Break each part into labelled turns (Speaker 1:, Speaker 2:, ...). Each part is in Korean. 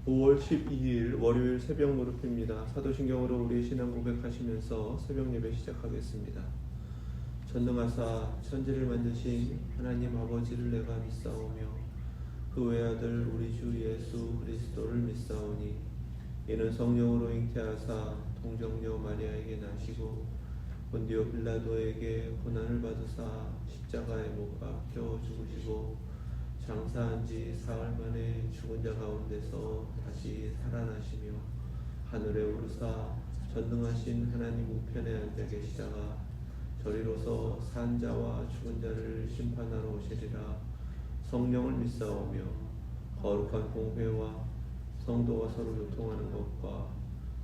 Speaker 1: 5월 12일 월요일 새벽 무릎입니다. 사도신경으로 우리의 신앙 고백하시면서 새벽 예배 시작하겠습니다. 전능하사 천지를 만드신 하나님 아버지를 내가 믿사오며 그 외아들 우리 주 예수 그리스도를 믿사오니 이는 성령으로 잉태하사 동정녀 마리아에게 나시고 본디오 빌라도에게 고난을 받으사 십자가에 못 박혀 죽으시고 장사한 지 사흘 만에 죽은 자 가운데서 다시 살아나시며 하늘에 오르사 전능하신 하나님 우편에 앉아 계시다가 저리로서 산 자와 죽은 자를 심판하러 오시리라. 성령을 믿사오며 거룩한 공회와 성도가 서로 교통하는 것과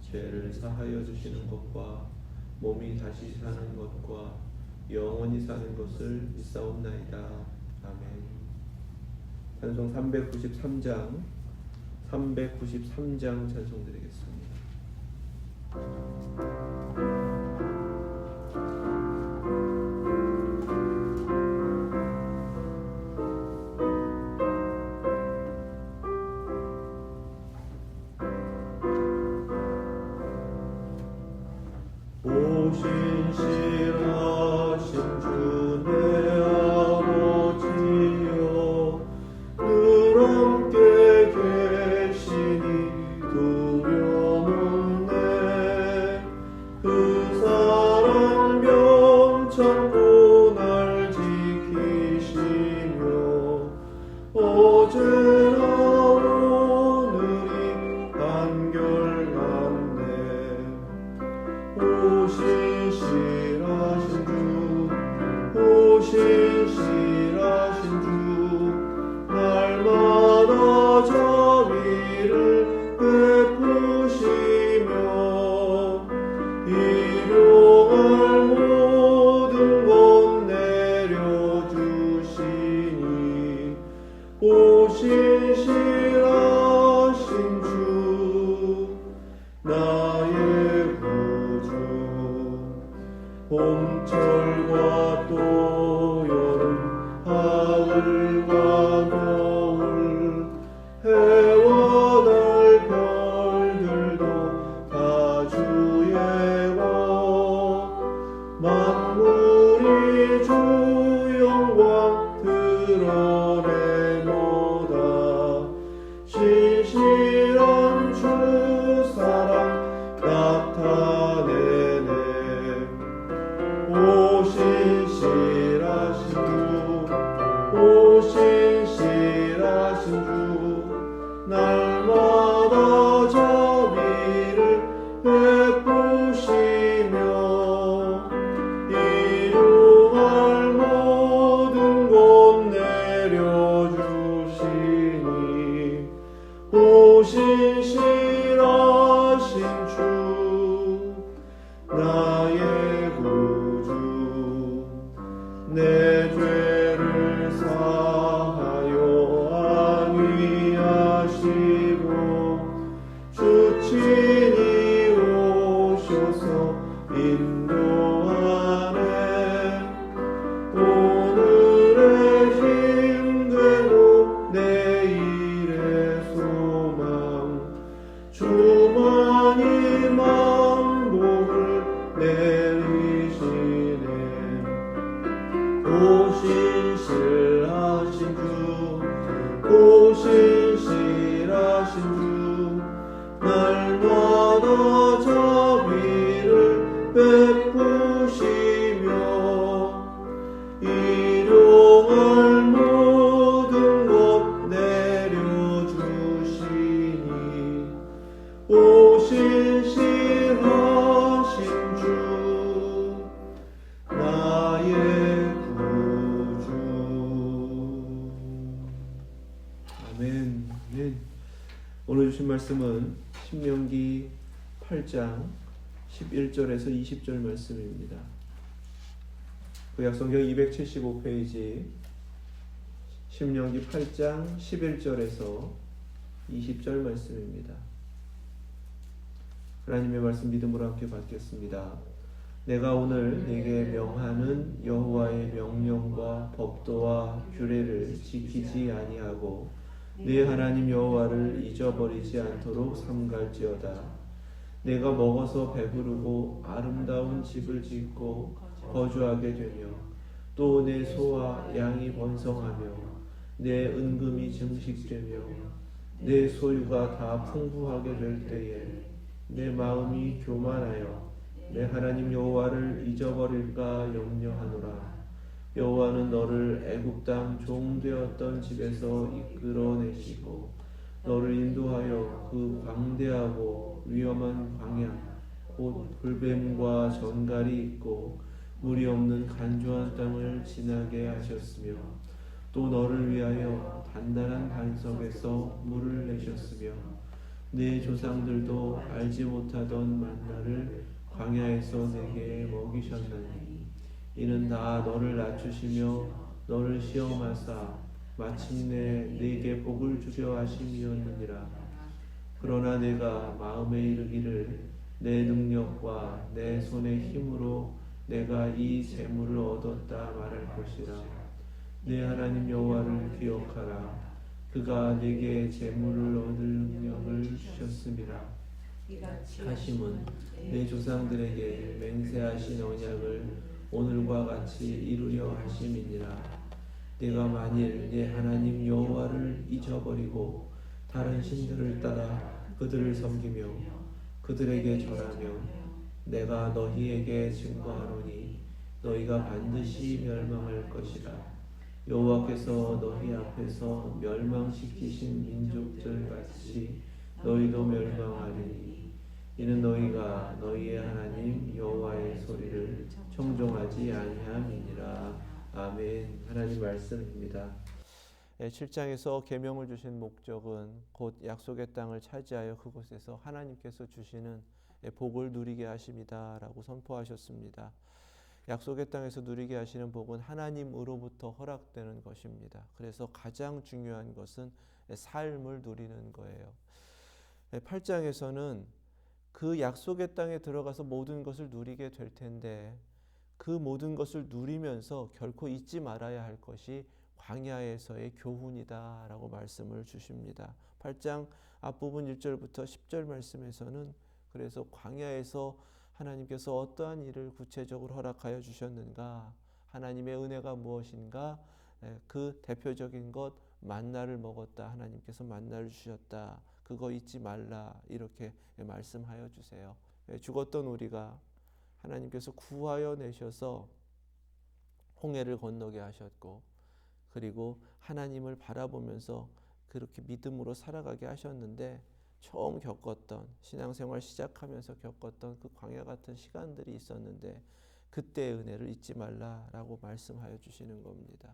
Speaker 1: 죄를 사하여 주시는 것과 몸이 다시 사는 것과 영원히 사는 것을 믿사옵나이다. 아멘. 찬송 393장 찬송 드리겠습니다. 오신실하신 주 내 아버지여 늘 함께 계시니 두려움없네. 그 사랑 명창고 날 지키시며 어제나 오늘이 한결같네. 오신실하신 주 날마다 자비를 베푸시며 일용할 모든 것 내려주시니 오신실하신 주 나의 구주. 봄철과 또 여름 가을과 겨울 해와 달 별들도 다 주의 것 만물이 주 영광 드러내노다. 신실한 주 사랑 나타내네. 오신실하신 주 날마다 자비를 베푸시며 일용할 모든 것 내려주시니 오신실하신 주 나의 구주. 내 죄를 사하여 안위하시고 주 친히 오셔서 인도하네. 오늘의 힘되고 내일의 소망 주만이 만복을 내리시네. 오신실하신 주 날마다 자비를 베푸시며 일용할 모든 것 내려주시니 오신실하신 주 나의 구주. 아멘. 오늘 주신 말씀은 신명기 8장 11절에서 20절 말씀입니다. 구약성경 275페이지 신명기 8장 11절에서 20절 말씀입니다. 하나님의 말씀 믿음으로 함께 받겠습니다. 내가 오늘 네게 명하는 여호와의 명령과 법도와 규례를 지키지 아니하고 내 하나님 여호와를 잊어버리지 않도록 삼갈지어다. 내가 먹어서 배부르고 아름다운 집을 짓고 거주하게 되며 또 내 소와 양이 번성하며 내 은금이 증식되며 내 소유가 다 풍부하게 될 때에 내 마음이 교만하여 내 하나님 여호와를 잊어버릴까 염려하노라. 여호와는 너를 애굽 땅 종되었던 집에서 이끌어내시고 너를 인도하여 그 광대하고 위험한 광야 곧 불뱀과 전갈이 있고 물이 없는 간조한 땅을 지나게 하셨으며 또 너를 위하여 단단한 반석에서 물을 내셨으며 네 조상들도 알지 못하던 만나를 광야에서 내게 먹이셨나니 이는 다 너를 낮추시며 너를 시험하사 마침내 네게 복을 주려 하심이었느니라. 그러나 내가 마음에 이르기를 내 능력과 내 손의 힘으로 내가 이 재물을 얻었다 말할 것이라. 내 하나님 여호와를 기억하라. 그가 네게 재물을 얻을 능력을 주셨음이라. 하심은 내 조상들에게 맹세하신 언약을 오늘과 같이 이루려 하심이니라. 내가 만일 내 하나님 여호와를 잊어버리고 다른 신들을 따라 그들을 섬기며 그들에게 절하며 내가 너희에게 증거하노니 너희가 반드시 멸망할 것이라. 여호와께서 너희 앞에서 멸망시키신 민족들 같이 너희도 멸망하리니 이는 너희가 너희의 하나님 여호와의 소리를 청종하지 아니함이니라. 아멘. 하나님 말씀입니다. 7장에서 계명을 주신 목적은 곧 약속의 땅을 차지하여 그곳에서 하나님께서 주시는 복을 누리게 하심이다 라고 선포하셨습니다. 약속의 땅에서 누리게 하시는 복은 하나님으로부터 허락되는 것입니다. 그래서 가장 중요한 것은 삶을 누리는 거예요. 8장에서는 그 약속의 땅에 들어가서 모든 것을 누리게 될 텐데 그 모든 것을 누리면서 결코 잊지 말아야 할 것이 광야에서의 교훈이다 라고 말씀을 주십니다. 8장 앞부분 1절부터 10절 말씀에서는 그래서 광야에서 하나님께서 어떠한 일을 구체적으로 허락하여 주셨는가, 하나님의 은혜가 무엇인가, 그 대표적인 것 만나를 먹었다. 하나님께서 만나를 주셨다. 그거 잊지 말라. 이렇게 말씀하여 주세요. 죽었던 우리가 하나님께서 구하여 내셔서 홍해를 건너게 하셨고 그리고 하나님을 바라보면서 그렇게 믿음으로 살아가게 하셨는데 처음 겪었던 신앙생활 시작하면서 겪었던 그 광야 같은 시간들이 있었는데 그때의 은혜를 잊지 말라라고 말씀하여 주시는 겁니다.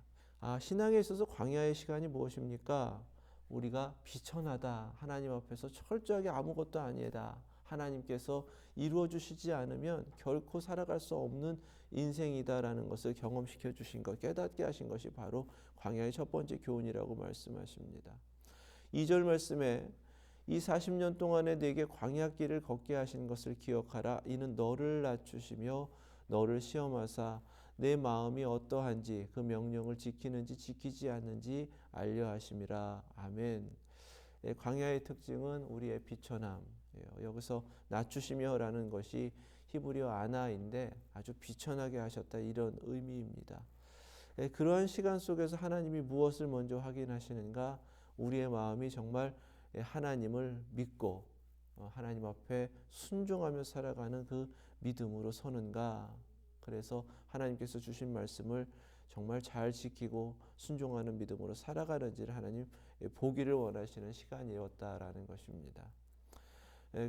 Speaker 1: 신앙에 있어서 광야의 시간이 무엇입니까? 우리가 비천하다. 하나님 앞에서 철저하게 아무것도 아니다. 하나님께서 이루어 주시지 않으면 결코 살아갈 수 없는 인생이다라는 것을 경험시켜 주신 것, 깨닫게 하신 것이 바로 광야의 첫 번째 교훈이라고 말씀하십니다. 2절 말씀에 이 40년 동안에 내게 광야길을 걷게 하신 것을 기억하라. 이는 너를 낮추시며 너를 시험하사 내 마음이 어떠한지 그 명령을 지키는지 지키지 않는지 알려 하심이라. 아멘. 광야의 특징은 우리의 비천함. 여기서 낮추시며라는 것이 히브리어 아나인데 아주 비천하게 하셨다 이런 의미입니다. 그러한 시간 속에서 하나님이 무엇을 먼저 확인하시는가? 우리의 마음이 정말 하나님을 믿고 하나님 앞에 순종하며 살아가는 그 믿음으로 서는가? 그래서 하나님께서 주신 말씀을 정말 잘 지키고 순종하는 믿음으로 살아가는지를 하나님 보기를 원하시는 시간이었다라는 것입니다.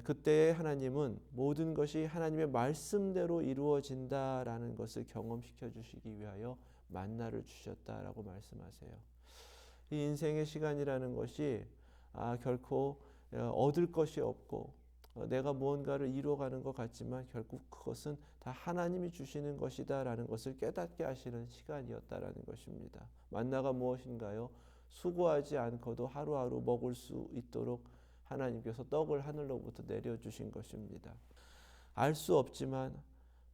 Speaker 1: 그때 하나님은 모든 것이 하나님의 말씀대로 이루어진다라는 것을 경험시켜 주시기 위하여 만나를 주셨다라고 말씀하세요. 이 인생의 시간이라는 것이 결코 얻을 것이 없고 내가 무언가를 이루어가는 것 같지만 결국 그것은 다 하나님이 주시는 것이다라는 것을 깨닫게 하시는 시간이었다라는 것입니다. 만나가 무엇인가요? 수고하지 않고도 하루하루 먹을 수 있도록 하나님께서 떡을 하늘로부터 내려주신 것입니다. 알 수 없지만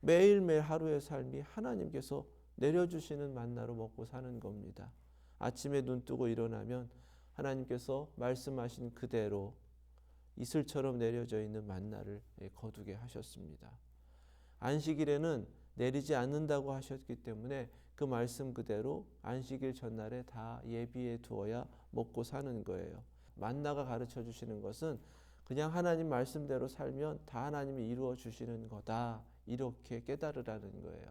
Speaker 1: 매일매일 하루의 삶이 하나님께서 내려주시는 만나로 먹고 사는 겁니다. 아침에 눈 뜨고 일어나면 하나님께서 말씀하신 그대로 이슬처럼 내려져 있는 만나를 거두게 하셨습니다. 안식일에는 내리지 않는다고 하셨기 때문에 그 말씀 그대로 안식일 전날에 다 예비해 두어야 먹고 사는 거예요. 만나가 가르쳐 주시는 것은 그냥 하나님 말씀대로 살면 다 하나님이 이루어 주시는 거다, 이렇게 깨달으라는 거예요.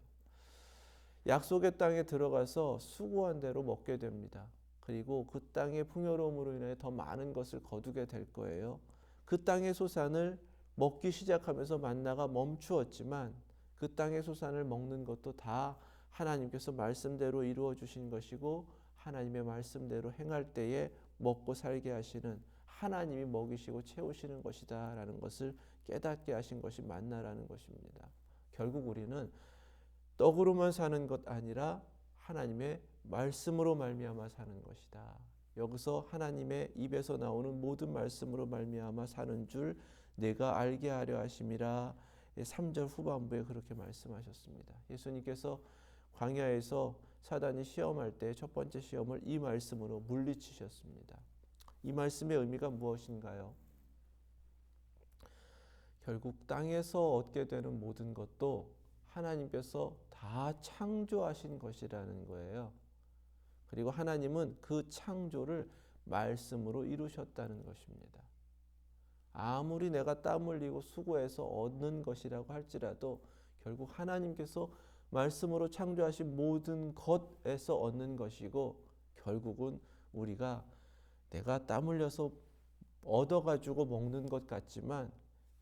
Speaker 1: 약속의 땅에 들어가서 수고한 대로 먹게 됩니다. 그리고 그 땅의 풍요로움으로 인해 더 많은 것을 거두게 될 거예요. 그 땅의 소산을 먹기 시작하면서 만나가 멈추었지만 그 땅의 소산을 먹는 것도 다 하나님께서 말씀대로 이루어 주신 것이고 하나님의 말씀대로 행할 때에 먹고 살게 하시는, 하나님이 먹이시고 채우시는 것이다 라는 것을 깨닫게 하신 것이 만나라는 것입니다. 결국 우리는 떡으로만 사는 것 아니라 하나님의 말씀으로 말미암아 사는 것이다. 여기서 하나님의 입에서 나오는 모든 말씀으로 말미암아 사는 줄 내가 알게 하려 하심이라. 3절 후반부에 그렇게 말씀하셨습니다. 예수님께서 광야에서 사단이 시험할 때 첫 번째 시험을 이 말씀으로 물리치셨습니다. 이 말씀의 의미가 무엇인가요? 결국 땅에서 얻게 되는 모든 것도 하나님께서 다 창조하신 것이라는 거예요. 그리고 하나님은 그 창조를 말씀으로 이루셨다는 것입니다. 아무리 내가 땀 흘리고 수고해서 얻는 것이라고 할지라도 결국 하나님께서 말씀으로 창조하신 모든 것에서 얻는 것이고, 결국은 우리가 내가 땀 흘려서 얻어가지고 먹는 것 같지만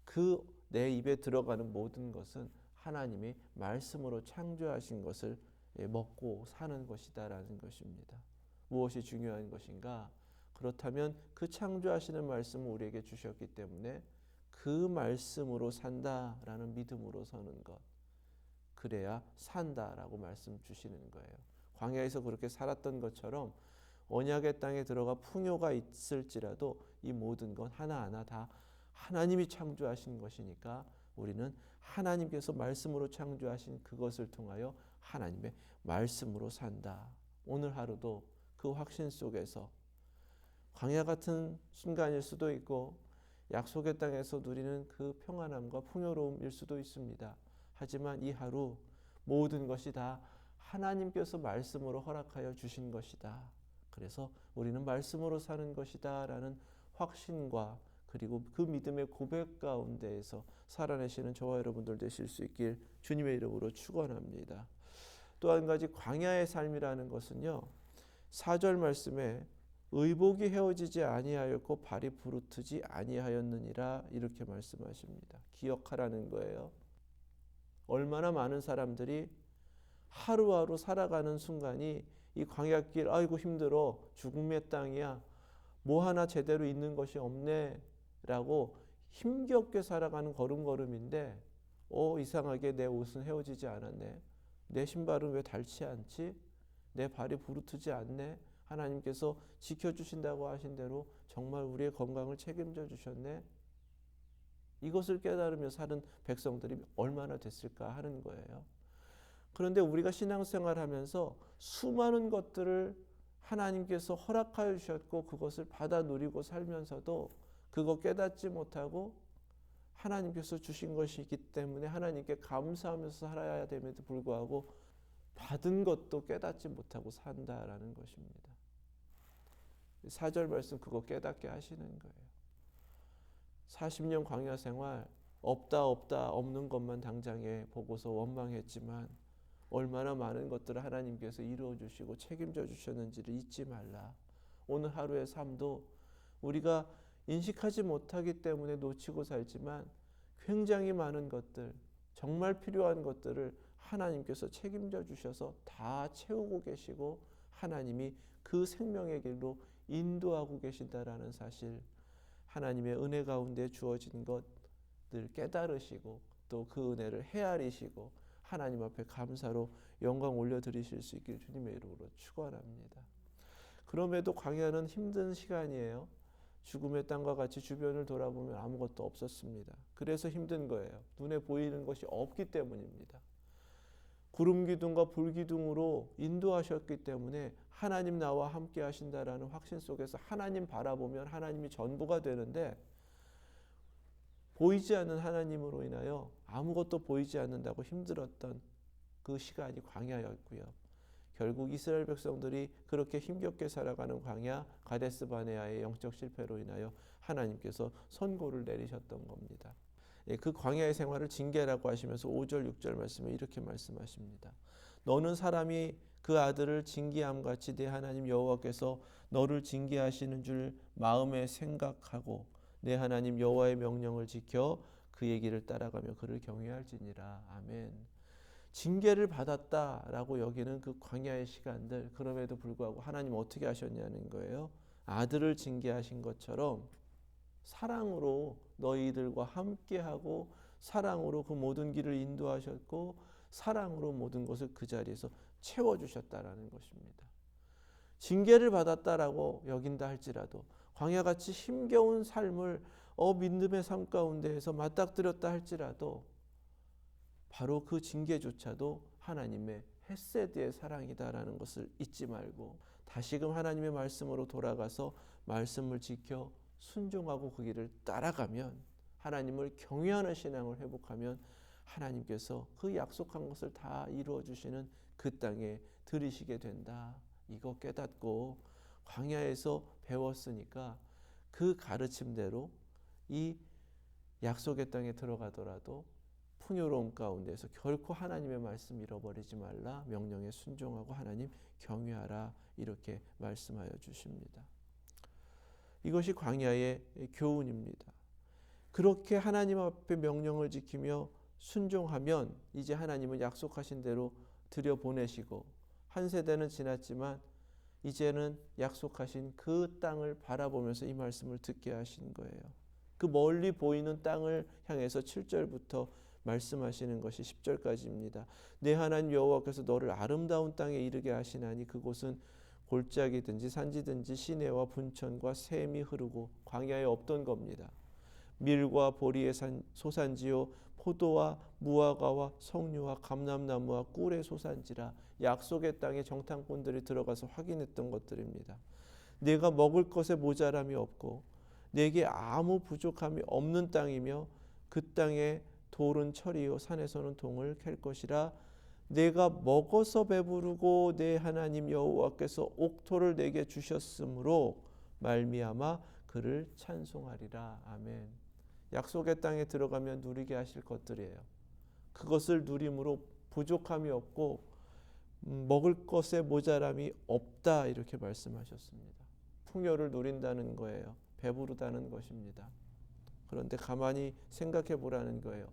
Speaker 1: 그 내 입에 들어가는 모든 것은 하나님이 말씀으로 창조하신 것을 먹고 사는 것이다라는 것입니다. 무엇이 중요한 것인가? 그렇다면 그 창조하시는 말씀을 우리에게 주셨기 때문에 그 말씀으로 산다라는 믿음으로 서는 것, 그래야 산다라고 말씀 주시는 거예요. 광야에서 그렇게 살았던 것처럼 언약의 땅에 들어가 풍요가 있을지라도 이 모든 것 하나하나 다 하나님이 창조하신 것이니까 우리는 하나님께서 말씀으로 창조하신 그것을 통하여 하나님의 말씀으로 산다. 오늘 하루도 그 확신 속에서 광야 같은 순간일 수도 있고 약속의 땅에서 누리는 그 평안함과 풍요로움일 수도 있습니다. 하지만 이 하루 모든 것이 다 하나님께서 말씀으로 허락하여 주신 것이다. 그래서 우리는 말씀으로 사는 것이다 라는 확신과 그리고 그 믿음의 고백 가운데에서 살아내시는 저와 여러분들 되실 수 있길 주님의 이름으로 축원합니다. 또 한 가지 광야의 삶이라는 것은요, 4절 말씀에 의복이 헤어지지 아니하였고 발이 부르트지 아니하였느니라 이렇게 말씀하십니다. 기억하라는 거예요. 얼마나 많은 사람들이 하루하루 살아가는 순간이 이 광야길, 아이고 힘들어, 죽음의 땅이야, 뭐 하나 제대로 있는 것이 없네 라고 힘겹게 살아가는 걸음걸음인데 이상하게 내 옷은 헤어지지 않았네, 내 신발은 왜 닳지 않지, 내 발이 부르트지 않네, 하나님께서 지켜주신다고 하신 대로 정말 우리의 건강을 책임져 주셨네, 이것을 깨달으며 사는 백성들이 얼마나 됐을까 하는 거예요. 그런데 우리가 신앙생활하면서 수많은 것들을 하나님께서 허락하여 주셨고 그것을 받아 누리고 살면서도 그거 깨닫지 못하고 하나님께서 주신 것이기 때문에 하나님께 감사하면서 살아야 됨에도 불구하고 받은 것도 깨닫지 못하고 산다라는 것입니다. 4절 말씀 그거 깨닫게 하시는 거예요. 40년 광야 생활 없다 없는 것만 당장에 보고서 원망했지만 얼마나 많은 것들을 하나님께서 이루어 주시고 책임져 주셨는지를 잊지 말라. 오늘 하루의 삶도 우리가 인식하지 못하기 때문에 놓치고 살지만 굉장히 많은 것들, 정말 필요한 것들을 하나님께서 책임져 주셔서 다 채우고 계시고 하나님이 그 생명의 길로 인도하고 계신다라는 사실, 하나님의 은혜 가운데 주어진 것들 깨달으시고 또 그 은혜를 헤아리시고 하나님 앞에 감사로 영광 올려드리실 수 있길 주님의 이름으로 축원합니다. 그럼에도 광야는 힘든 시간이에요. 죽음의 땅과 같이 주변을 돌아보면 아무것도 없었습니다. 그래서 힘든 거예요. 눈에 보이는 것이 없기 때문입니다. 구름 기둥과 불 기둥으로 인도하셨기 때문에 하나님 나와 함께 하신다라는 확신 속에서 하나님 바라보면 하나님이 전부가 되는데, 보이지 않는 하나님으로 인하여 아무것도 보이지 않는다고 힘들었던 그 시간이 광야였고요. 결국 이스라엘 백성들이 그렇게 힘겹게 살아가는 광야 가데스 바네아의 영적 실패로 인하여 하나님께서 선고를 내리셨던 겁니다. 그 광야의 생활을 징계라고 하시면서 5절 6절 말씀에 이렇게 말씀하십니다. 너는 사람이 그 아들을 징계함 같이 내 하나님 여호와께서 너를 징계하시는 줄 마음에 생각하고 내 하나님 여호와의 명령을 지켜 그의 길을 따라가며 그를 경외할지니라. 아멘. 징계를 받았다라고 여기는 그 광야의 시간들, 그럼에도 불구하고 하나님 어떻게 하셨냐는 거예요. 아들을 징계하신 것처럼 사랑으로 너희들과 함께하고 사랑으로 그 모든 길을 인도하셨고 사랑으로 모든 것을 그 자리에서 채워주셨다라는 것입니다. 징계를 받았다라고 여긴다 할지라도, 광야같이 힘겨운 삶을 믿음의 삶 가운데에서 맞닥뜨렸다 할지라도 바로 그 징계조차도 하나님의 헤세드의 사랑이다라는 것을 잊지 말고 다시금 하나님의 말씀으로 돌아가서 말씀을 지켜 순종하고 그 길을 따라가면, 하나님을 경외하는 신앙을 회복하면 하나님께서 그 약속한 것을 다 이루어 주시는 그 땅에 들이시게 된다. 이거 깨닫고 광야에서 배웠으니까 그 가르침대로 이 약속의 땅에 들어가더라도 풍요로움 가운데서 결코 하나님의 말씀 잃어버리지 말라, 명령에 순종하고 하나님 경외하라, 이렇게 말씀하여 주십니다. 이것이 광야의 교훈입니다. 그렇게 하나님 앞에 명령을 지키며 순종하면 이제 하나님은 약속하신 대로 들여보내시고, 한 세대는 지났지만 이제는 약속하신 그 땅을 바라보면서 이 말씀을 듣게 하신 거예요. 그 멀리 보이는 땅을 향해서 7절부터 말씀하시는 것이 10절까지입니다. 내 하나님 여호와께서 너를 아름다운 땅에 이르게 하시나니 그곳은 골짜기든지 산지든지 시내와 분천과 샘이 흐르고, 광야에 없던 겁니다. 밀과 보리의 소산지요 포도와 무화과와 석류와 감람나무와 꿀의 소산지라. 약속의 땅에 정탐꾼들이 들어가서 확인했던 것들입니다. 내가 먹을 것에 모자람이 없고 내게 아무 부족함이 없는 땅이며 그 땅에 돌은 철이요 산에서는 동을 캘 것이라. 내가 먹어서 배부르고 내 하나님 여호와께서 옥토를 내게 주셨으므로 말미암아 그를 찬송하리라. 아멘. 약속의 땅에 들어가면 누리게 하실 것들이에요. 그것을 누림으로 부족함이 없고 먹을 것에 모자람이 없다, 이렇게 말씀하셨습니다. 풍요를 누린다는 거예요. 배부르다는 것입니다. 그런데 가만히 생각해 보라는 거예요.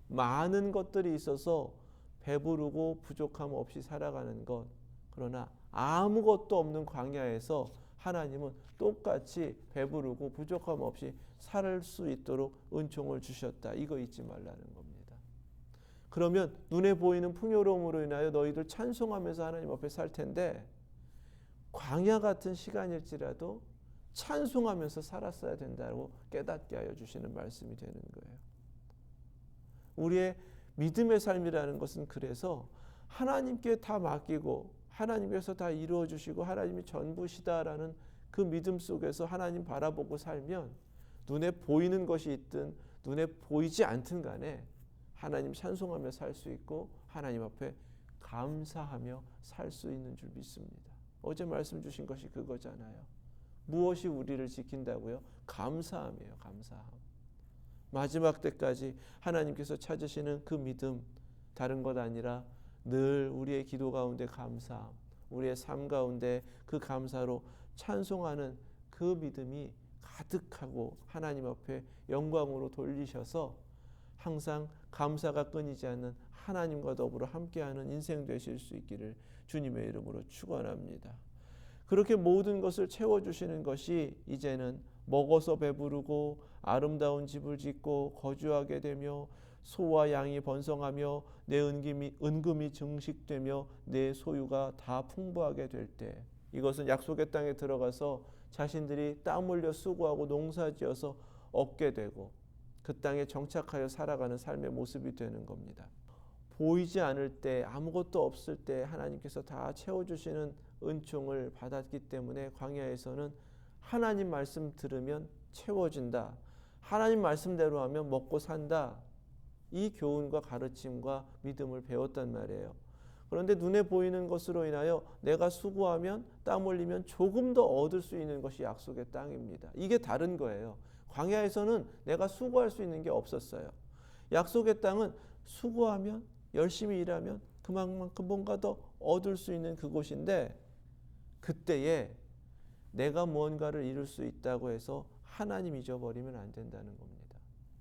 Speaker 1: 많은 것들이 있어서 배부르고 부족함 없이 살아가는 것, 그러나 아무것도 없는 광야에서 하나님은 똑같이 배부르고 부족함 없이 살 수 있도록 은총을 주셨다. 이거 잊지 말라는 겁니다. 그러면 눈에 보이는 풍요로움으로 인하여 너희들 찬송하면서 하나님 앞에 살 텐데, 광야 같은 시간일지라도 찬송하면서 살았어야 된다고 깨닫게 하여 주시는 말씀이 되는 거예요. 우리의 믿음의 삶이라는 것은 그래서 하나님께 다 맡기고 하나님께서 다 이루어 주시고 하나님이 전부시다라는 그 믿음 속에서 하나님 바라보고 살면, 눈에 보이는 것이 있든 눈에 보이지 않든 간에 하나님 찬송하며 살 수 있고 하나님 앞에 감사하며 살 수 있는 줄 믿습니다. 어제 말씀 주신 것이 그거잖아요. 무엇이 우리를 지킨다고요? 감사함이에요. 감사함. 마지막 때까지 하나님께서 찾으시는 그 믿음, 다른 것 아니라 늘 우리의 기도 가운데 감사함, 우리의 삶 가운데 그 감사로 찬송하는 그 믿음이 가득하고 하나님 앞에 영광으로 돌리셔서 항상 감사가 끊이지 않는 하나님과 더불어 함께하는 인생 되실 수 있기를 주님의 이름으로 축원합니다. 그렇게 모든 것을 채워주시는 것이 이제는 먹어서 배부르고 아름다운 집을 짓고 거주하게 되며 소와 양이 번성하며 내 은금이 증식되며 내 소유가 다 풍부하게 될 때, 이것은 약속의 땅에 들어가서 자신들이 땀 흘려 수고하고 농사지어서 얻게 되고 그 땅에 정착하여 살아가는 삶의 모습이 되는 겁니다. 보이지 않을 때, 아무것도 없을 때 하나님께서 다 채워주시는 은총을 받았기 때문에 광야에서는 하나님 말씀 들으면 채워진다, 하나님 말씀대로 하면 먹고 산다, 이 교훈과 가르침과 믿음을 배웠단 말이에요. 그런데 눈에 보이는 것으로 인하여 내가 수고하면, 땀 흘리면 조금 더 얻을 수 있는 것이 약속의 땅입니다. 이게 다른 거예요. 광야에서는 내가 수고할 수 있는 게 없었어요. 약속의 땅은 수고하면, 열심히 일하면 그만큼 뭔가 더 얻을 수 있는 그곳인데, 그때에 내가 무언가를 이룰 수 있다고 해서 하나님 잊어버리면 안 된다는 겁니다.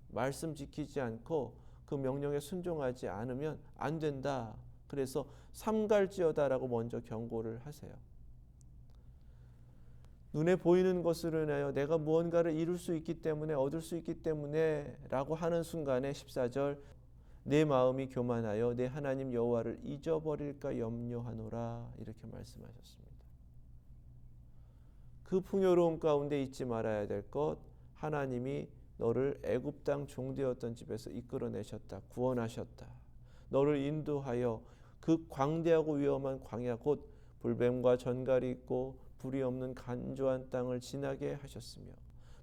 Speaker 1: 말씀 지키지 않고 그 명령에 순종하지 않으면 안 된다. 그래서 삼갈지어다라고 먼저 경고를 하세요. 눈에 보이는 것으로 인하여 내가 무언가를 이룰 수 있기 때문에, 얻을 수 있기 때문에 라고 하는 순간에 14절, 내 마음이 교만하여 내 하나님 여호와를 잊어버릴까 염려하노라, 이렇게 말씀하셨습니다. 그 풍요로움 가운데 잊지 말아야 될 것, 하나님이 너를 애굽 땅 종되었던 집에서 이끌어내셨다, 구원하셨다. 너를 인도하여 그 광대하고 위험한 광야, 곧 불뱀과 전갈이 있고 불이 없는 간조한 땅을 지나게 하셨으며,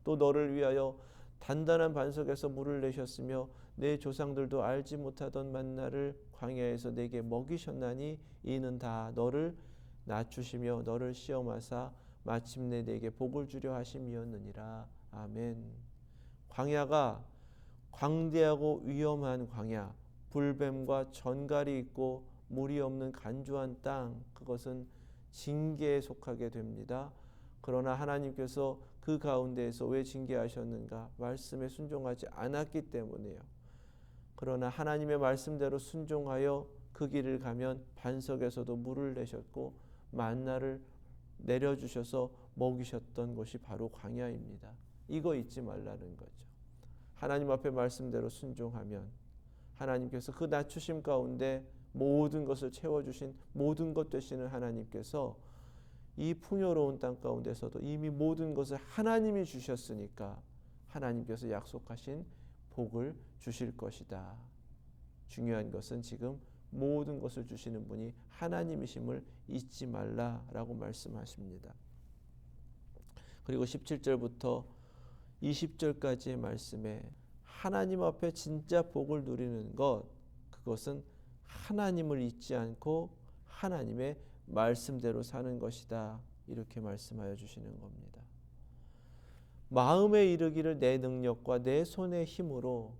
Speaker 1: 또 너를 위하여 단단한 반석에서 물을 내셨으며 내 조상들도 알지 못하던 만나를 광야에서 내게 먹이셨나니, 이는 다 너를 낮추시며 너를 시험하사 마침내 내게 복을 주려 하심이었느니라. 아멘. 광야가 광대하고 위험한 광야, 불뱀과 전갈이 있고 물이 없는 간조한 땅, 그것은 징계에 속하게 됩니다. 그러나 하나님께서 그 가운데에서 왜 징계하셨는가? 말씀에 순종하지 않았기 때문이에요. 그러나 하나님의 말씀대로 순종하여 그 길을 가면 반석에서도 물을 내셨고 만나를 내려주셔서 먹이셨던 것이 바로 광야입니다. 이거 잊지 말라는 거죠. 하나님 앞에 말씀대로 순종하면 하나님께서 그 낮추심 가운데 모든 것을 채워주신, 모든 것 되시는 하나님께서 이 풍요로운 땅 가운데서도 이미 모든 것을 하나님이 주셨으니까 하나님께서 약속하신 복을 주실 것이다. 중요한 것은 지금 모든 것을 주시는 분이 하나님이심을 잊지 말라라고 말씀하십니다. 그리고 17절부터 20절까지의 말씀에 하나님 앞에 진짜 복을 누리는 것, 그것은 하나님을 잊지 않고 하나님의 말씀대로 사는 것이다, 이렇게 말씀하여 주시는 겁니다. 마음에 이르기를 내 능력과 내 손의 힘으로,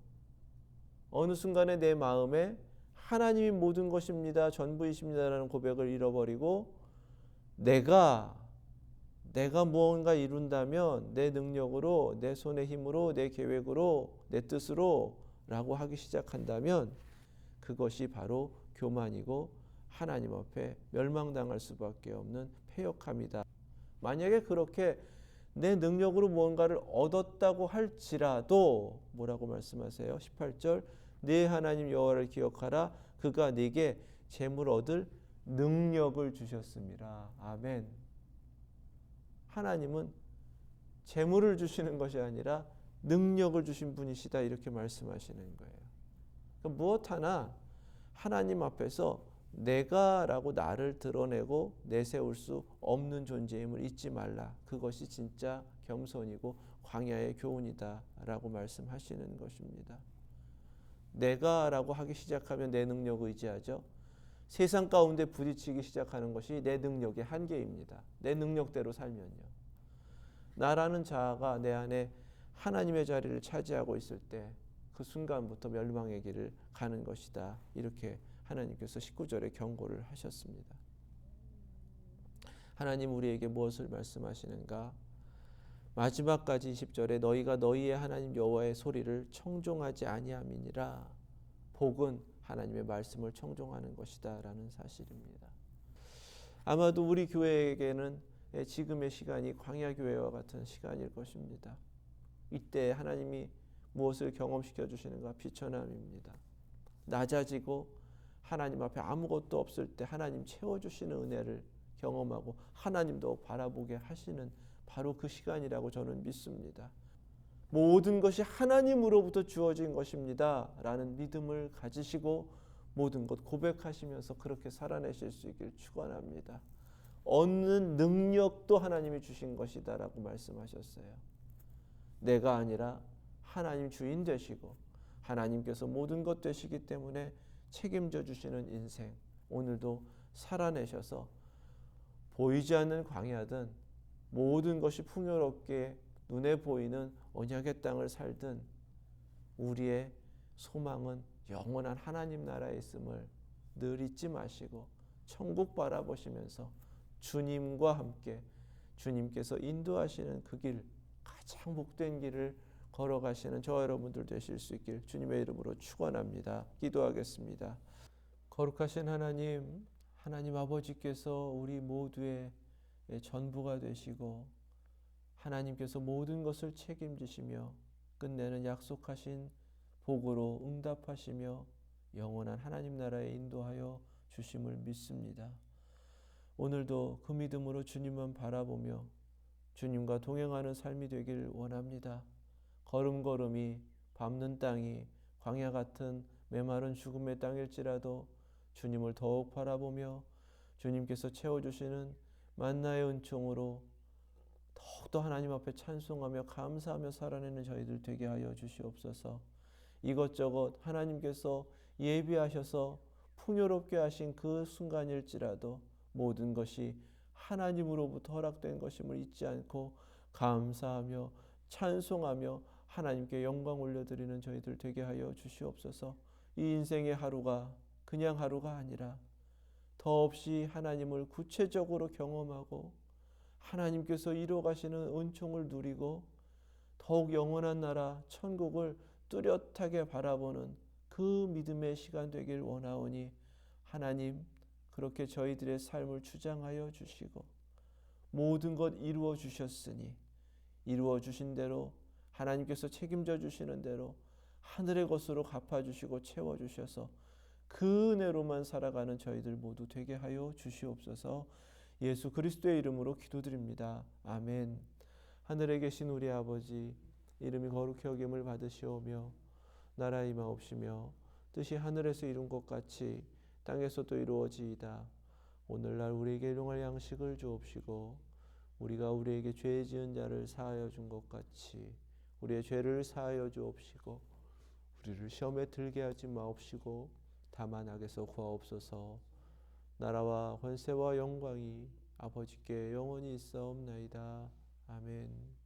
Speaker 1: 어느 순간에 내 마음에 하나님이 모든 것입니다, 전부이십니다라는 고백을 잃어버리고 내가 무언가 이룬다면 내 능력으로, 내 손의 힘으로, 내 계획으로, 내 뜻으로 라고 하기 시작한다면 그것이 바로 교만이고 하나님 앞에 멸망당할 수밖에 없는 패역함이다. 만약에 그렇게 내 능력으로 무언가를 얻었다고 할지라도 뭐라고 말씀하세요? 18절, 내 하나님 여호와를 기억하라. 그가 네게 재물 얻을 능력을 주셨습니다. 아멘. 하나님은 재물을 주시는 것이 아니라 능력을 주신 분이시다, 이렇게 말씀하시는 거예요. 그러니까 무엇 하나 하나님 앞에서 내가라고 나를 드러내고 내세울 수 없는 존재임을 잊지 말라. 그것이 진짜 겸손이고 광야의 교훈이다 라고 말씀하시는 것입니다. 내가라고 하기 시작하면 내 능력 의지하죠. 세상 가운데 부딪히기 시작하는 것이 내 능력의 한계입니다. 내 능력대로 살면요. 나라는 자아가 내 안에 하나님의 자리를 차지하고 있을 때 그 순간부터 멸망의 길을 가는 것이다, 이렇게 하나님께서 19절에 경고를 하셨습니다. 하나님 우리에게 무엇을 말씀하시는가? 마지막까지 20절에 너희가 너희의 하나님 여호와의 소리를 청종하지 아니함이니라. 복은 하나님의 말씀을 청종하는 것이다 라는 사실입니다. 아마도 우리 교회에게는 지금의 시간이 광야교회와 같은 시간일 것입니다. 이때 하나님이 무엇을 경험시켜 주시는가? 비천함입니다. 낮아지고 하나님 앞에 아무것도 없을 때 하나님 채워주시는 은혜를 경험하고 하나님도 바라보게 하시는 바로 그 시간이라고 저는 믿습니다. 모든 것이 하나님으로부터 주어진 것입니다 라는 믿음을 가지시고 모든 것 고백하시면서 그렇게 살아내실 수 있길 축원합니다. 얻는 능력도 하나님이 주신 것이다라고 말씀하셨어요. 내가 아니라 하나님 주인 되시고 하나님께서 모든 것 되시기 때문에 책임져 주시는 인생, 오늘도 살아내셔서 보이지 않는 광야든 모든 것이 풍요롭게 눈에 보이는 언약의 땅을 살든 우리의 소망은 영원한 하나님 나라에 있음을 늘 잊지 마시고 천국 바라보시면서 주님과 함께 주님께서 인도하시는 그 길, 가장 복된 길을 걸어가시는 저와 여러분들 되실 수 있길 주님의 이름으로 축원합니다. 기도하겠습니다. 거룩하신 하나님, 하나님 아버지께서 우리 모두의 전부가 되시고 하나님께서 모든 것을 책임지시며 끝내는 약속하신 복으로 응답하시며 영원한 하나님 나라에 인도하여 주심을 믿습니다. 오늘도 그 믿음으로 주님만 바라보며 주님과 동행하는 삶이 되길 원합니다. 걸음걸음이 밟는 땅이 광야 같은 메마른 죽음의 땅일지라도 주님을 더욱 바라보며 주님께서 채워주시는 만나의 은총으로 더욱더 하나님 앞에 찬송하며 감사하며 살아내는 저희들 되게 하여 주시옵소서. 이것저것 하나님께서 예비하셔서 풍요롭게 하신 그 순간일지라도 모든 것이 하나님으로부터 허락된 것임을 잊지 않고 감사하며 찬송하며 하나님께 영광 올려드리는 저희들 되게 하여 주시옵소서. 이 인생의 하루가 그냥 하루가 아니라 더없이 하나님을 구체적으로 경험하고 하나님께서 이루어 가시는 은총을 누리고 더욱 영원한 나라 천국을 뚜렷하게 바라보는 그 믿음의 시간 되길 원하오니 하나님 그렇게 저희들의 삶을 주장하여 주시고 모든 것 이루어 주셨으니 이루어 주신 대로 하나님께서 책임져 주시는 대로 하늘의 것으로 갚아주시고 채워주셔서 그 은혜로만 살아가는 저희들 모두 되게 하여 주시옵소서. 예수 그리스도의 이름으로 기도드립니다. 아멘. 하늘에 계신 우리 아버지, 이름이 거룩히 여김을 받으시오며 나라 임하옵시며 뜻이 하늘에서 이룬 것 같이 땅에서도 이루어지이다. 오늘날 우리에게 일용할 양식을 주옵시고 우리가 우리에게 죄 지은 자를 사하여 준 것 같이 우리의 죄를 사하여 주옵시고 우리를 시험에 들게 하지 마옵시고 다만 악에서 구하옵소서. 나라와 권세와 영광이 아버지께 영원히 있사옵나이다. 아멘.